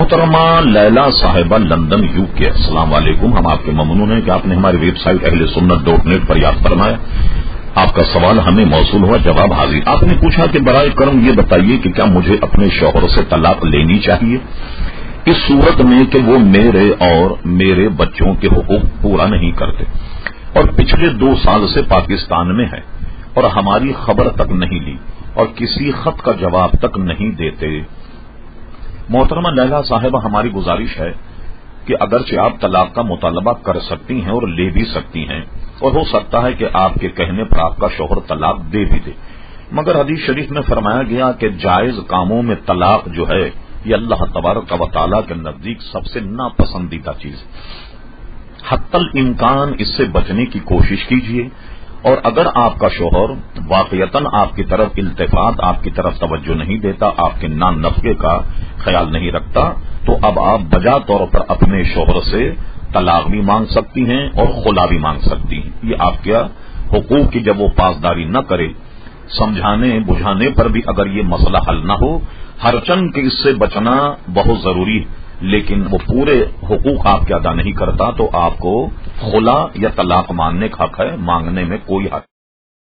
محترمہ لیلا صاحبہ London UK، السلام علیکم. ہم آپ کے ممنون ہیں کہ آپ نے ہماری ویب سائٹ اہلسنت.net پر یاد فرمایا. آپ کا سوال ہمیں موصول ہوا، جواب حاضر. آپ نے پوچھا کہ برائے کرم یہ بتائیے کہ کیا مجھے اپنے شوہر سے طلاق لینی چاہیے اس صورت میں کہ وہ میرے اور میرے بچوں کے حقوق پورا نہیں کرتے اور پچھلے 2 سال سے پاکستان میں ہے اور ہماری خبر تک نہیں لی اور کسی خط کا جواب تک نہیں دیتے. محترمہ لیلا صاحبہ، ہماری گزارش ہے کہ اگرچہ آپ طلاق کا مطالبہ کر سکتی ہیں اور لے بھی سکتی ہیں، اور ہو سکتا ہے کہ آپ کے کہنے پر آپ کا شوہر طلاق دے بھی دے، مگر حدیث شریف میں فرمایا گیا کہ جائز کاموں میں طلاق جو ہے یہ اللہ تبارک و تعالیٰ کے نزدیک سب سے ناپسندیدہ چیز ہے. حتی الامکان اس سے بچنے کی کوشش کیجیے، اور اگر آپ کا شوہر واقعتاً آپ کی طرف التفات، آپ کی طرف توجہ نہیں دیتا، آپ کے نان نفقے کا خیال نہیں رکھتا، تو اب آپ بجا طور پر اپنے شوہر سے طلاق بھی مانگ سکتی ہیں اور خلا بھی مانگ سکتی ہیں. یہ آپ کے حقوق کی جب وہ پاسداری نہ کرے، سمجھانے بجھانے پر بھی اگر یہ مسئلہ حل نہ ہو، ہر چند کے اس سے بچنا بہت ضروری ہے، لیکن وہ پورے حقوق آپ کے ادا نہیں کرتا تو آپ کو خلا یا طلاق مانگنے کا حق ہے، مانگنے میں کوئی حق